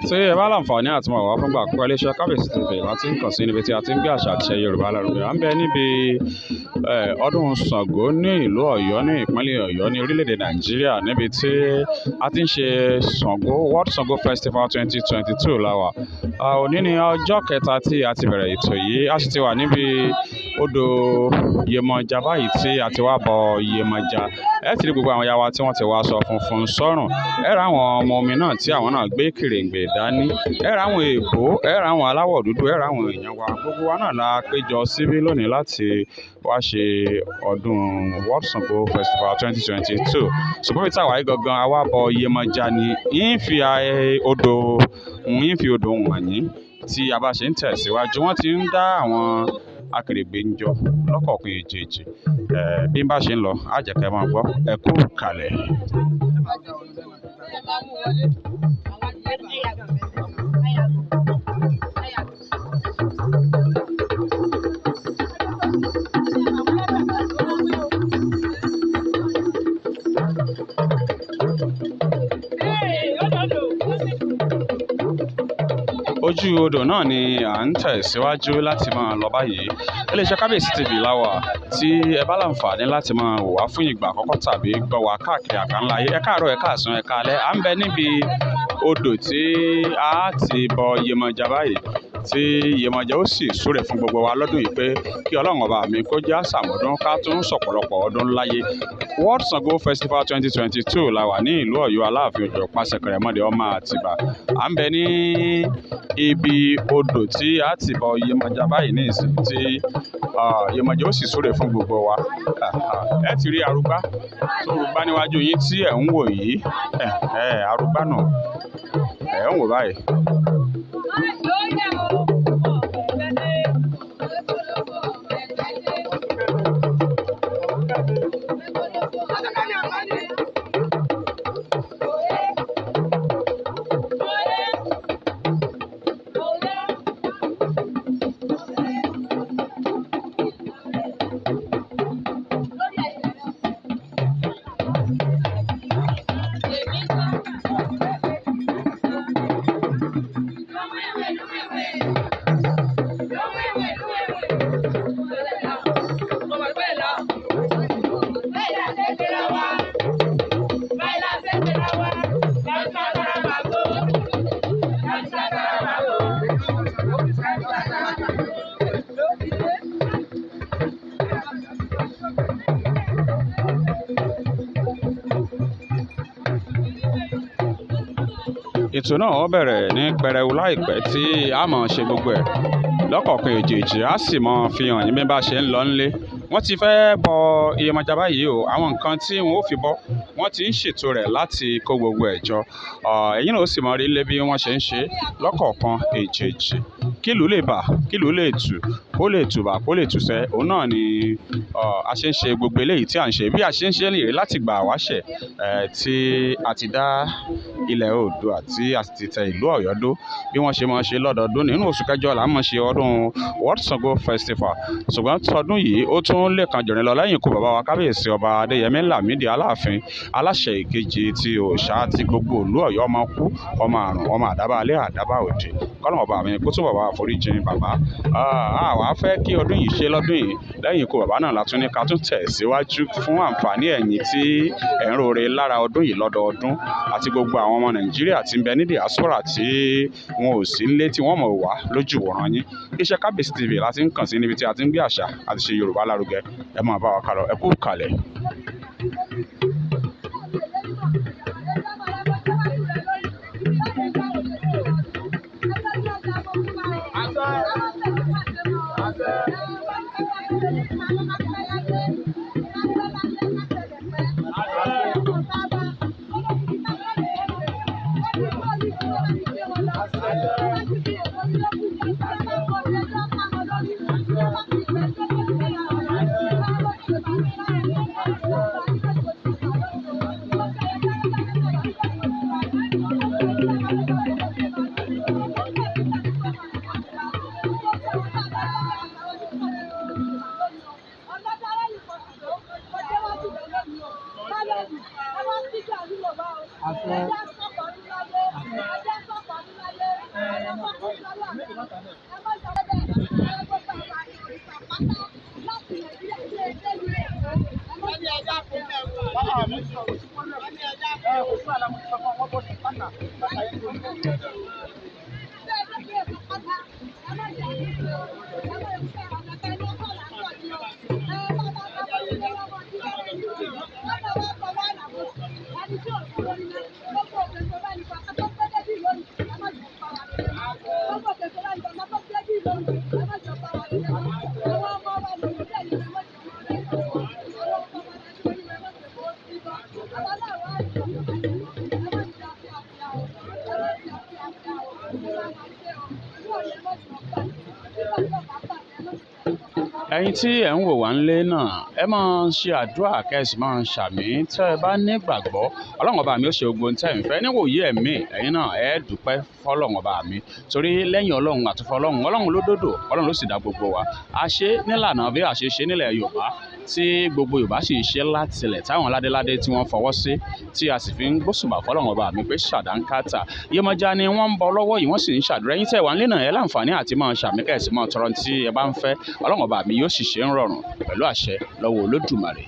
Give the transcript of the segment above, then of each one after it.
tí ẹ bá láǹfààní àti máa wá fúngbà àkọ́kọ́ iléeṣẹ́ Kabiyesitv láti ń kàn sí níbi tí a ti ń gbé àṣà àti ìṣe Yorùbá lárugẹ. À ń bẹ níbi ọdún Ṣàngó ní ìlú Ọ̀yọ́ ní ìpínlẹ̀ Ọ̀yọ́ ní orílẹ̀-èdè Nàìjíríà, níbi tí a ti ń ṣe Ṣàngó World Sango Festival 2022 láwà. Òní ni ọjọ́ kẹta tí a ti bẹ̀rẹ̀ ètò yìí. A sì ti wà níbi odò Yemoja báyìí tí a ti wá bọ Yemoja. Ẹ ti rí gbogbo àwọn yàwá tí wọ́n ti wá aṣọ funfun sọ́rùn. Ẹ ra àwọn ọmọ omi náà tí àwọn náà gbé kèrèǹgbè dání. Ẹ ra àwọn èèbó, ẹ ra àwọn aláwọ̀ dúdú, ẹ ra àwọn èèyàn wa. Gbogbo wa náà la péjọ síbí lónìí láti wá ṣe ọdún World Sango Festival 2022. Ṣùgbọ́n bí táwa yìí gangan a wá bọ Yemoja ni. Yín fi odò wọ̀n yín tí a bá ṣe ń tẹ̀síwájú. Wọ́n ti ń dá àwọn akèrègbè ń jọ lọ́kọ̀ọ̀kan èjèèjì. Bí n bá ṣe ń lọ á jẹ́ kẹ́ máa gbọ́. Ẹ kú kalẹ̀. Ojú odò náà ni à ń tẹ̀síwájú láti máa lọ báyìí. Iléeṣẹ́ Kabiyesitv láwà tí ẹ bá láǹfààní láti máa wò wá fún ìgbà àkọ́kọ́ tàbí gbọ́ wá káàkiri àgbáńlá ayé. Ẹ káàárọ̀, ẹ káàsán, ẹ káalẹ́. À ń bẹ níbi odò tí a ti bọ Yemoja báyìí, tí Yemoja ó sì súre fún gbogbo wa lọ́dún yìí pé kí Ọlọ́run ọba mi kó jẹ́ àṣàmọ́dún ká tún sọ̀pọ̀lọpọ̀ ọdún láyé. World Sango Festival 2022 la wà ní ìlú Ọ̀yọ́ Aláàfin Òjó Pàṣẹkẹrẹmọdé ọmọ Àtìbà. À ń bẹ ní ibi odò tí a ti bọ Yemoja báyìí ní ìsìn tí Yemoja ó sì súre fún gbogbo wa. Ẹ ti rí arúgbá tó rúgbá níwájú yín tí ẹ̀ ń wò yìí. Arúgbá náà ẹ̀ ń wò báyìí. Ètò náà bẹ̀rẹ̀ ní pẹrẹu láìpẹ́ tí a máa ṣe gbogbo ẹ̀ lọ́kọ̀ọ̀kan èjèèjì. A sì máa fi hàn yín bí bá ṣe ń lọ nílé. Wọ́n ti fẹ́ bọ Yemoja báyìí o. Àwọn nǹkan tí wọ́n ó fi bọ́ wọ́n ti ń ṣètò rẹ̀ láti kó gbogbo ẹ̀ jọ. Ẹ̀yin náà ó sì máa rí ilé bí wọ́n ṣe ń ṣe lọ́kọ̀ọ̀kan èjèèjì. Kílùú lè bà, kílùú lè tù, kó lè tùbà, kó lè tùṣẹ́. Òun náà ni a ṣe ń ṣe gbogbo eléyìí tí à ń ṣe. Bí a ṣe ń ṣe nìyẹn láti gbà wáṣẹ̀ tí a ti dá ilẹ̀ Oòduà tí a sì ti tẹ ìlú Ọ̀yọ́ dó. Bí wọ́n ṣe máa ṣe lọ́dọọdún nínú oṣù kẹjọ là ń máa ṣe ọdún World Sango Festival. Ṣùgbọ́n tọdún yìí ó tún lè kan jọ̀rìn lọ lẹ́yìn ikú bàbá wa Kábíyèsí ọba Adéyẹmí Lámídì Aláàfin aláṣẹ ìkejì ti òòṣà tí gbogbo ìlú Ọ̀yọ́ ọmọ kú, ọmọ àrùn, ọmọ àdábà alẹ́ àdábà òde. Kọ́lọ́run ọba mi kó tún bàbá àforíjìn bàbá. Àwa wá fẹ́ kí ọdún yìí ṣe lọ́dún yìí lẹ́yìn ikú bàbá náà látún ní ká tún tẹ̀ síwájú fún àǹfààní ẹ̀yin tí ẹ̀ ń rore lára ọdún yìí lọ́dọọdún àti gbogbo àwọn ọmọ Nàìjíríà tí ń bẹ ní diaspora tí wọn ò sí nílé tí wọ́n mọ̀ wá lójú wòran yín. Iṣẹ́ Kabiyesitv láti ń kàn sí níbi tí a ti ń gbé àṣà àti ṣe Yorùbá lárugẹ. Ẹ máa bá wa kálọ, ẹ kú kalẹ̀. Ẹ̀yin tí ẹ̀ ń wò wá nílé náà ẹ máa ń ṣe àdúrà kẹ́sì máa ń ṣàmì tẹ́ ẹ bá ní gbàgbọ́ Ọlọ́run ọba mi ó ṣe ogun tẹ́ ẹ̀ ń fẹ́ níwòye ẹ̀mí ẹ̀yin náà ẹ dúpẹ́ fọ́lọ́run ọba mi torí lẹ́yìn Ọlọ́run àtúfọ́ Ọlọ́run ló dòdò Ọlọ́run ló sì dá gbogbo wa a ṣe nílànà bí a ṣe ṣe nílẹ̀ Yorùbá tí gbogbo Yorùbá sì ṣe látilẹ̀ táwọn ládéládé tí wọ́n fọwọ́ sí tí a sì fi ń gbósùbà fọ́lọ́run ọba mi pé ṣàdánkátà Yemoja ni wọ́n ń bọ lọ́wọ́ yìí wọ́n sì ń ṣàdúrà ẹ̀yin tẹ́ wà nílé náà ẹ láǹfààní àti máa ṣàmì kẹ́sì máa tọrọ tí ẹ bá ń fẹ́ Ọlọ́run ọba mi yóò sì ṣe ń rọrùn pẹ̀lú àṣẹ lọ́wọ́ Olódùmarè.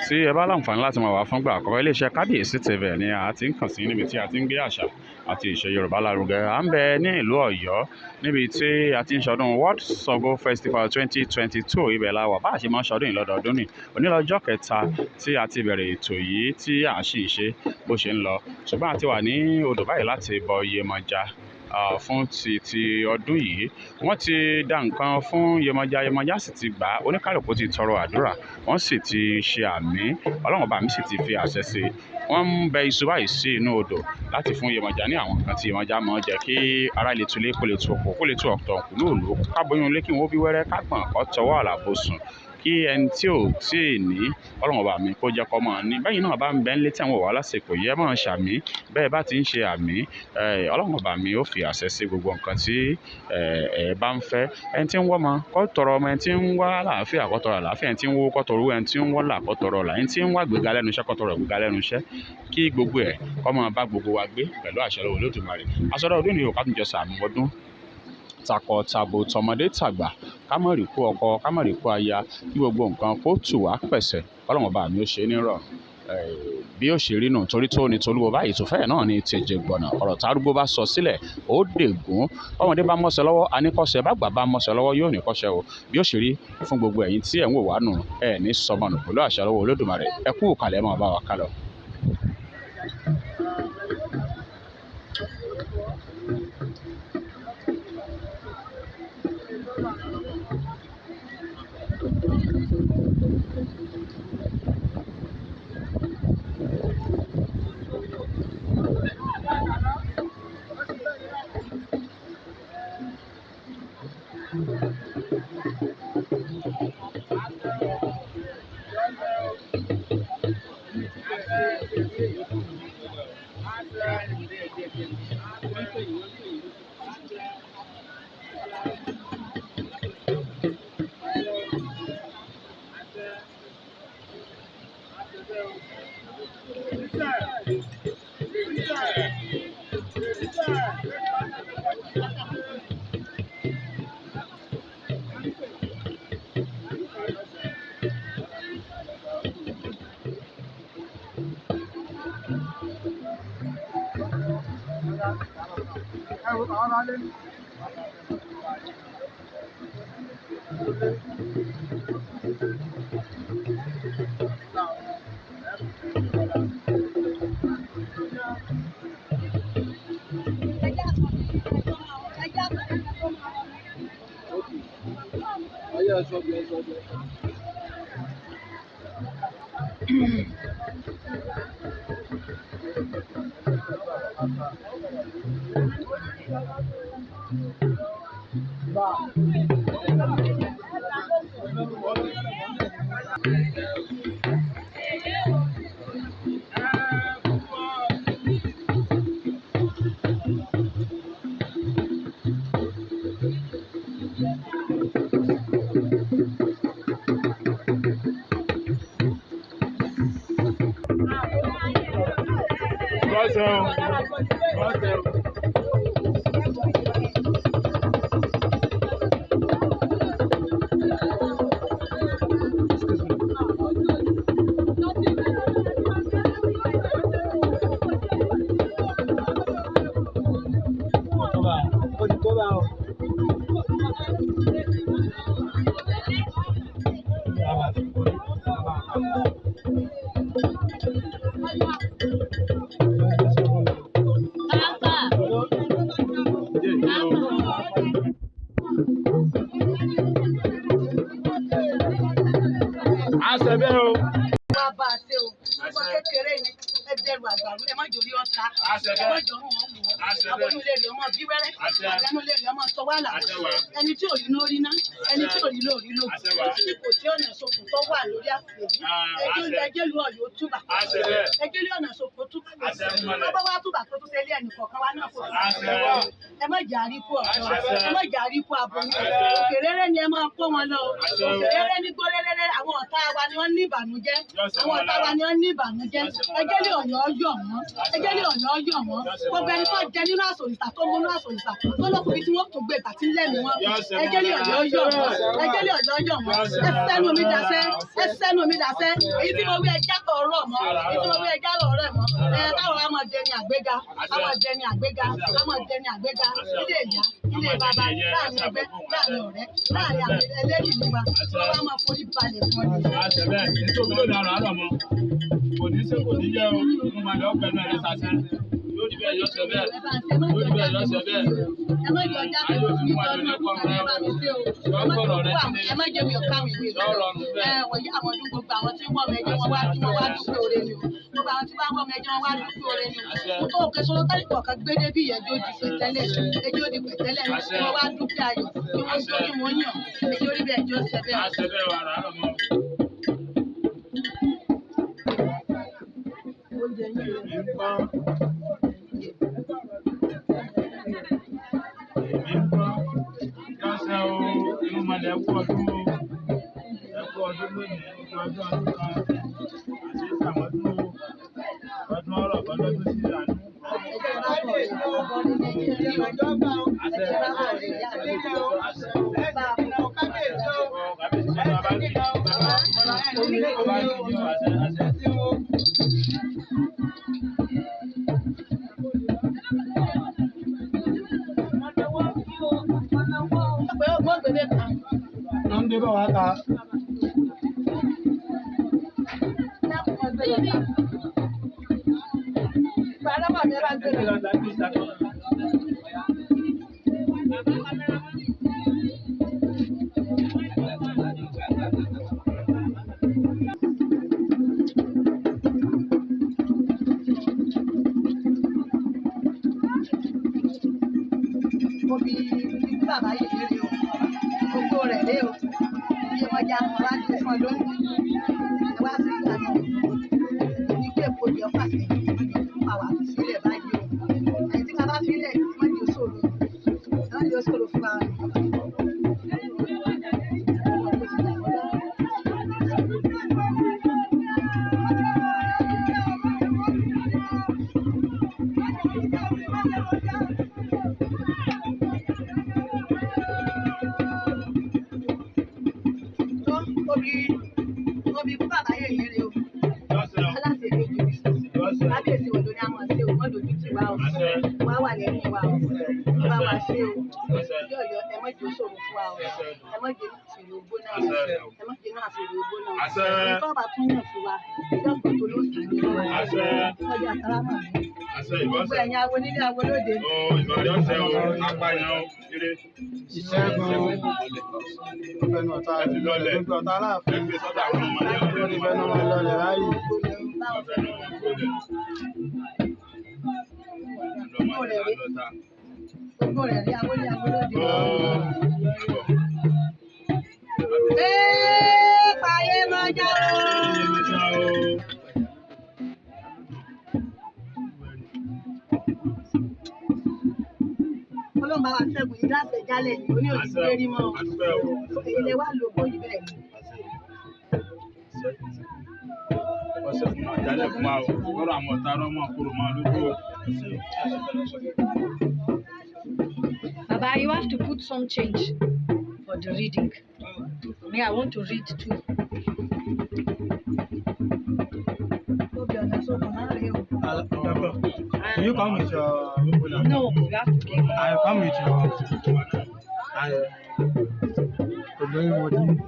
tí ẹ bá láǹfààní láti máa wá fúngbà àkọ́kọ́ iléeṣẹ́ Kabiyesitv ni a ti ń kàn sí níbi tí a ti ń gbé àṣà àti ìṣe Yorùbá lárugẹ. À ń bẹ ní ìlú Ọ̀yọ́ níbi tí a ti ń ṣọdún worldsangofestival 2022 ibẹ̀ la wà bá a ṣe máa ń ṣọdún yìí lọ́dọọdún ni onílọ́jọ́ kẹta tí a ti bẹ̀rẹ̀ ètò yìí tí à ń sì ṣe bó ṣe ń lọ ṣùgbọ́n a ti wà ní odò báyìí láti bọ Yemoja fún ti ọdún yìí wọ́n ti dá nǹkan fún Yemoja sì ti gbà oníkálùkù ti tọrọ àdúrà wọ́n sì ti ṣe àmì Ọlọ́run ọba mi sì ti fi àṣẹ sí wọ́n ń bẹ iṣu báyìí sí inú odò láti fún Yemoja ní àwọn nǹkan tí Yemoja mọ̀ jẹ́ kí ara lè tulé kó lè tu ọ̀pọ̀ kó lè tu ọ̀tọ̀ kù lóòlù kábóyún lé kí wọ́n bí wẹ́rẹ́ kágbọ̀n kọ́ tọwọ́ àlàbò sùn kí ẹni tí ò tí ì ní ọlọ́run ọba mi kó jẹ́ kó máa ní. Bẹ́yìn náà bá ń bẹ nílé tí àwọn wà lásìkò yìí ẹ máa ṣàmì bẹ́ẹ̀ bá ti ń ṣe àmì ọlọ́run ọba mi ó fi àṣẹ sí gbogbo nǹkan tí ẹ bá ń fẹ́. Ẹni tí ń wọ́ ọmọ kó tọrọ ọmọ, ẹni tí ń wá àlàáfíà kó tọrọ àlàáfíà, ẹni tí ń wó kó tọrọ owó, ẹni tí ń wọ́là kó tọrọ ọlà, ẹni tí ń wá gbéga lẹ́nu iṣẹ́ kó tọrọ gbéga lẹ́nu iṣẹ́, kí gbogbo ẹ̀ kó máa bá gbogbo wa gbé pẹ̀lú àṣẹ lọ́wọ́ Olódùmarè. Aṣọ́dọ̀ ọdún ni òkà tó ń jẹ sàmì ọdún takọ tabo tọmọdé tàgbà ká má rí kú ọkọ ká má rí kú aya, kí gbogbo nǹkan kó tù wá pẹ̀sẹ̀ ọlọ́run ọba mi ó ṣe nírọ̀ bí ó ṣe rí nù torí tó ní tolúwo báyìí tó fẹ́ẹ̀ náà ní tẹ̀jẹ̀ gbọ̀nà ọ̀rọ̀ tárúgbó bá sọ sílẹ̀ ó dègún ọmọdé bá mọ́ṣẹ́ lọ́wọ́ aníkọ́ṣẹ́ bá gbà bá mọ́ṣẹ́ lọ́wọ́ yóò ní kọ́ṣẹ́ o. Bí ó ṣe rí fún gbogbo ẹ̀yin tí ẹ̀ ń wò wá nù ẹ̀ ní sọmọnù pẹ̀lú àṣẹ lọ́wọ́ Olódùmarè. Ẹ kú ìkàlẹ̀ máa bá wa kálọ. Ẹni tí ò rí lórí ná, ẹni tí ò rí lórí lò, lásìkò tí ọ̀nà ìsopọ̀ tó wà lórí àpè yìí, ẹjẹ́ lu ọ̀yọ́ túbà, ẹjẹ́ lu ọ̀nà ìsopọ̀ túbà, bàbá wa túbà tó tún ṣẹlẹ̀ ẹnì kọ̀ọ̀kan wa náà kò sí. Ẹ má jà àríkú ọ̀dọ́, ẹ má jà àríkú aboyún, òkèrèrè ni ẹ máa kó wọn lọ, òkèrèrè ní gbóréré, àwọn ọ̀tá wa ni wọ́n ní ìbànújẹ́, àwọn ọ̀tá wa ni wọ́n ní ìbànújẹ́, ẹjẹ́ lé ọ̀yọ́ yọ̀ wọ́n, ẹjẹ́ lé ọ̀yọ́ yọ̀ wọ́n, gbogbo ẹni tó jẹ nínú àsòrìṣà tó múnú àsòrìṣà tó lókùnrin tí wọ́n tún gbé ìgbà tí ń lẹ́nu wọn, ẹjẹ́ lé ọ̀yọ́ yọ̀ wọ́n, ẹjẹ́ lé ọ̀yọ́ yọ̀ wọ́n, ẹ sẹ́nu mi dàsẹ́, ẹ sẹ́nu mi dàsẹ́, èyí tí mo wí ẹjá kọ̀ ọ̀rọ̀ mọ́, èyí tí mo wí ẹjá lọ̀ ọ̀rọ̀ mọ́, táwọn ọmọ jẹni àgbéga, ọmọ jẹni àgbéga, ọmọ jẹni àgbéga, ilé ìyá, ilé bàbá, láàrin ẹgbẹ́, láàrin ọ̀rẹ́, láàrin àwọn ẹlẹ́rìí mi wa, tí wọ́n bá máa forí balẹ̀ fún ọdún. Àṣẹbẹ́ nítorí ló dára àárọ̀ mọ́, kò ní sí kò ní jẹ́ o, mo máa lọ pẹ̀lú ẹ̀rẹ́ sàṣẹ, yóò Eepa Yemoja. Ọlọ́run bá wa ṣẹ́gun yìí láti jálẹ̀ yìí ó ní òtún lé rí mọ́ ilé wa ló bó yìí bẹ́ẹ̀. Baba, you have to put some change for the reading. Me, I want to read too. Can you come with your No, you have to get I come with your ODO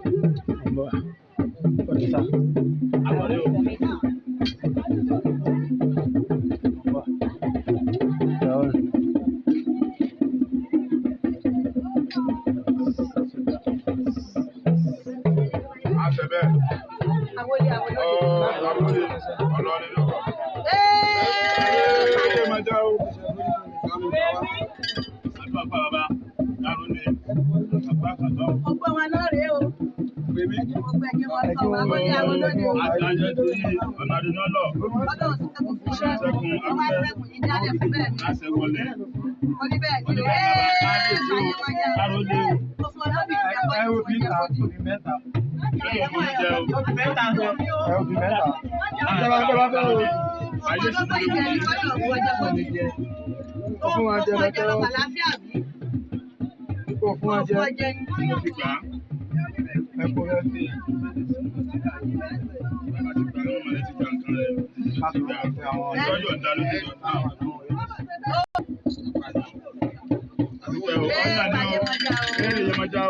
YEMOJA.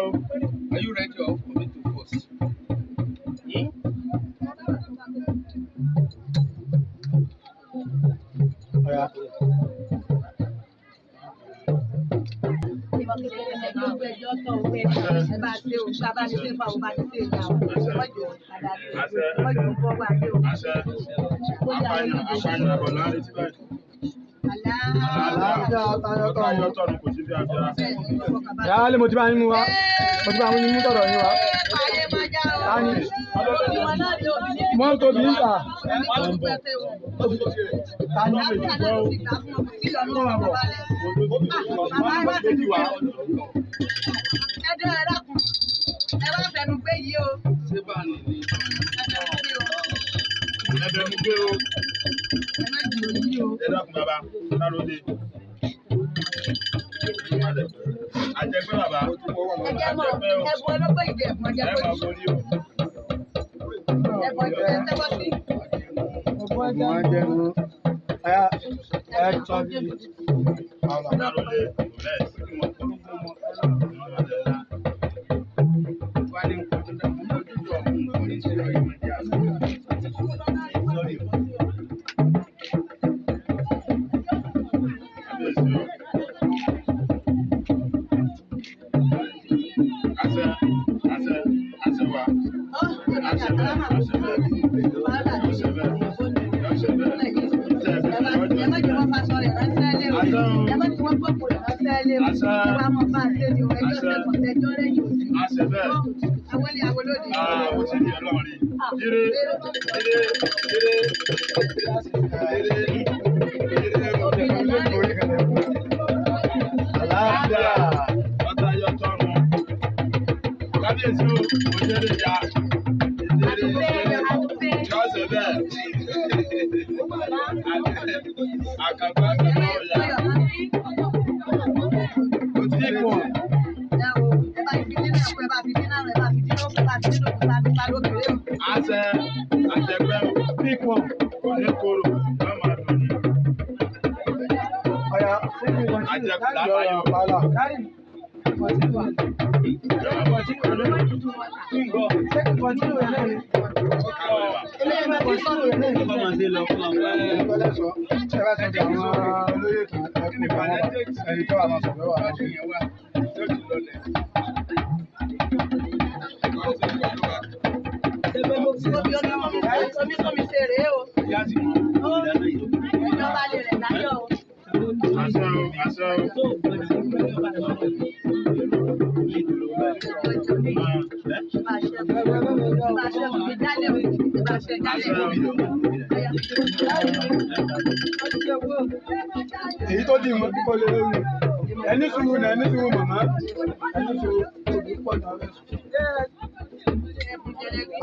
Are you ready or for me to post? Yeah. Ìgbà bá ní ṣe fún àwọn bá ní ṣe ìgbà wọn. Mọ́jọ́ padà ní mọ́jọ́ bọ́ wà ní òun. Ó yà wọ́n níbi Àlàáfíà tayọ tọrùn kò sí bí abẹ́rẹ́. Yálé mo ti bá yín mú wa. Mo ti bá yín mú tọ̀dọ̀ yín wa. Tani. Mo ń tóbi níta. Tani. Ẹ wá fẹnu gbé yìí o. Ṣé bá a nìyí? Ẹbẹ̀ mi gbé o. Ẹ dákun bàbá, láròdé. Àjẹpẹ́ bàbá. Ẹ̀bùn ọlọ́gbọ́n ìdí ẹ̀fọn Ẹ jẹ́ máa borí o. ẹ̀bùn ìdí ẹ̀tẹ́wọ́ sí. Mo máa ń jẹnu. Ẹ tọ́ bí. Láròdé, lẹ́ẹ̀ sí kí wọ́n polówó mọ́. Kábíyèsí o, òjèrè ya. Jọ́sẹ̀ bẹ́ẹ̀. Àkàgbà àgbà ọ̀yà. Kò tí ì pọ̀. Àṣẹ àjẹgbẹ́ pípọ̀ ní koro yóò máa dùn ní. Ọ̀yà ṣé kí wọ́n ti Àjẹkù lábáyọ. pààlà. Èyí tó dì mọ́ kíkọ́ lé lórí. Ẹni sùúrù náà, ẹni sùúrù màmá. Ẹni sùúrù òbí pọ̀ náà rẹ̀.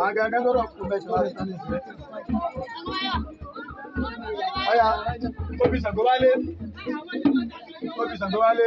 Àgàgà lọ́rọ̀ kú bẹ́ẹ̀ tí wọ́n ti sáré sílẹ̀. Ọ̀yà, Obì Ṣàngó wálé. Obì Ṣàngó wálé.